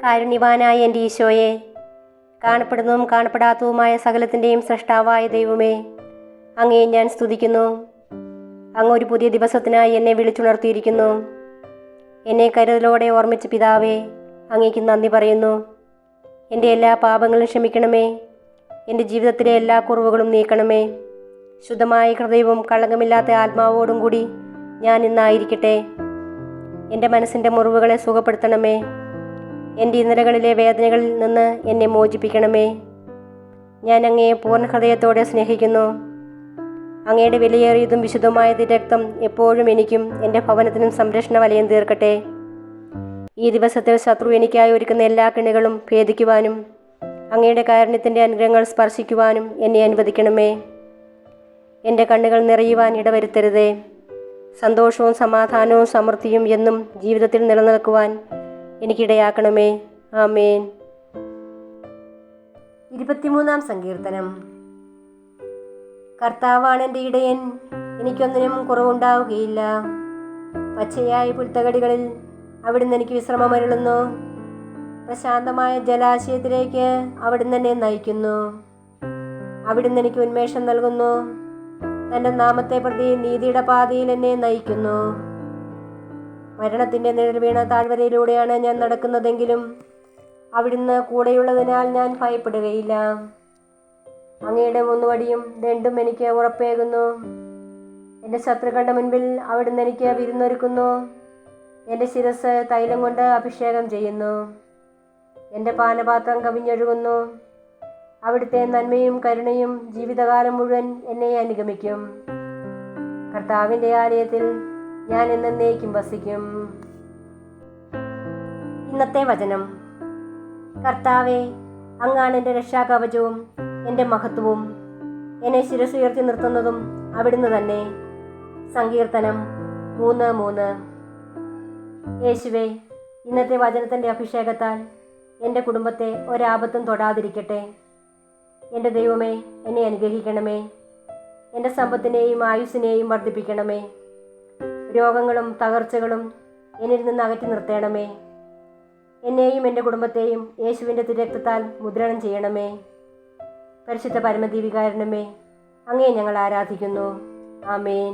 കാരുണ്യവാനായ എൻ്റെ ഈശോയെ, കാണപ്പെടുന്നതും കാണപ്പെടാത്തതുമായ സകലത്തിൻ്റെയും സൃഷ്ടാവായ ദൈവമേ, അങ്ങയെ ഞാൻ സ്തുതിക്കുന്നു. അങ്ങ് ഒരു പുതിയ ദിവസത്തിനായി എന്നെ വിളിച്ചുണർത്തിയിരിക്കുന്നു. എന്നെ കരുതലോടെ ഓർമ്മിച്ച പിതാവേ, അങ്ങേക്ക് നന്ദി പറയുന്നു. എൻ്റെ എല്ലാ പാപങ്ങളും ക്ഷമിക്കണമേ. എൻ്റെ ജീവിതത്തിലെ എല്ലാ കുറവുകളും നീക്കണമേ. ശുദ്ധമായ ഹൃദയവും കളങ്കമില്ലാത്ത ആത്മാവോടും കൂടി ഞാൻ ഇന്നായിരിക്കട്ടെ. എൻ്റെ മനസ്സിൻ്റെ മുറിവുകളെ സുഖപ്പെടുത്തണമേ. എൻ്റെ ഇന്നലകളിലെ വേദനകളിൽ നിന്ന് എന്നെ മോചിപ്പിക്കണമേ. ഞാൻ അങ്ങയെ പൂർണ്ണ ഹൃദയത്തോടെ സ്നേഹിക്കുന്നു. അങ്ങയുടെ വിലയേറിയതും വിശുദ്ധമായ രക്തം എപ്പോഴും എനിക്കും എൻ്റെ ഭവനത്തിനും സംരക്ഷണ വലയം തീർക്കട്ടെ. ഈ ദിവസത്തിൽ ശത്രു എനിക്കായി ഒരുക്കുന്ന എല്ലാ കെണികളും ഭേദിക്കുവാനും അങ്ങയുടെ കാരുണ്യത്തിൻ്റെ അനുഗ്രഹങ്ങൾ സ്പർശിക്കുവാനും എന്നെ അനുവദിക്കണമേ. എൻ്റെ കണ്ണുകൾ നിറയുവാൻ ഇടവരുത്തരുതേ. സന്തോഷവും സമാധാനവും സമൃദ്ധിയും എന്നും ജീവിതത്തിൽ നിലനിൽക്കുവാൻ എനിക്കിടയാക്കണമേ. ആമേൻ. 23-ാം സങ്കീർത്തനം. കർത്താവാണ് എൻ്റെ ഇടയൻ, എനിക്കൊന്നിനും കുറവുണ്ടാവുകയില്ല. പച്ചയായ പുൽത്തകടികളിൽ അവിടുന്ന് എനിക്ക് വിശ്രമമരുളുന്നു. പ്രശാന്തമായ ജലാശയത്തിലേക്ക് അവിടുന്ന് എന്നെ നയിക്കുന്നു. അവിടുന്ന് എനിക്ക് ഉന്മേഷം നൽകുന്നു. തൻ്റെ നാമത്തെ പ്രതി നീതിയുടെ പാതയിൽ എന്നെ നയിക്കുന്നു. മരണത്തിൻ്റെ നിഴൽ വീണ താഴ്വരയിലൂടെയാണ് ഞാൻ നടക്കുന്നതെങ്കിലും അവിടുന്ന് കൂടെയുള്ളതിനാൽ ഞാൻ ഭയപ്പെടുകയില്ല. അങ്ങയുടെ മുന്നുവടിയും ദണ്ടും എനിക്ക് ഉറപ്പേകുന്നു. എൻ്റെ ശത്രുക്കളുടെ മുൻപിൽ അവിടുന്ന് എനിക്ക് വിരുന്നൊരുക്കുന്നു. എൻ്റെ ശിരസ് തൈലം കൊണ്ട് അഭിഷേകം ചെയ്യുന്നു. എൻ്റെ പാനപാത്രം കവിഞ്ഞൊഴുകുന്നു. അവിടുത്തെ നന്മയും കരുണയും ജീവിതകാലം മുഴുവൻ എന്നെ അനുഗമിക്കും. കർത്താവിൻ്റെ ആലയത്തിൽ ഞാൻ എന്നേക്കും വസിക്കും. ഇന്നത്തെ വചനം. കർത്താവേ, അങ്ങാണ് എൻ്റെ രക്ഷാകവചവും എൻ്റെ മഹത്വവും. എന്നെ ശിരസുയർത്തി നിർത്തുന്നതും അവിടുന്ന് തന്നെ. സങ്കീർത്തനം 3:3. യേശുവേ, ഇന്നത്തെ വചനത്തിൻ്റെ അഭിഷേകത്താൽ എൻ്റെ കുടുംബത്തെ ഒരാപത്തും തൊടാതിരിക്കട്ടെ. എൻ്റെ ദൈവമേ, എന്നെ അനുഗ്രഹിക്കണമേ. എൻ്റെ സമ്പത്തിനെയും ആയുസ്സിനെയും വർദ്ധിപ്പിക്കണമേ. രോഗങ്ങളും തകർച്ചകളും എന്നിൽ നിന്ന് അകറ്റി നിർത്തണമേ. എന്നെയും എൻ്റെ കുടുംബത്തെയും യേശുവിൻ്റെ തിരക്തത്താൽ മുദ്രണം ചെയ്യണമേ. പരിശുദ്ധ പരമദീവികാരണമേ, അങ്ങയെ ഞങ്ങൾ ആരാധിക്കുന്നു. ആമേൻ.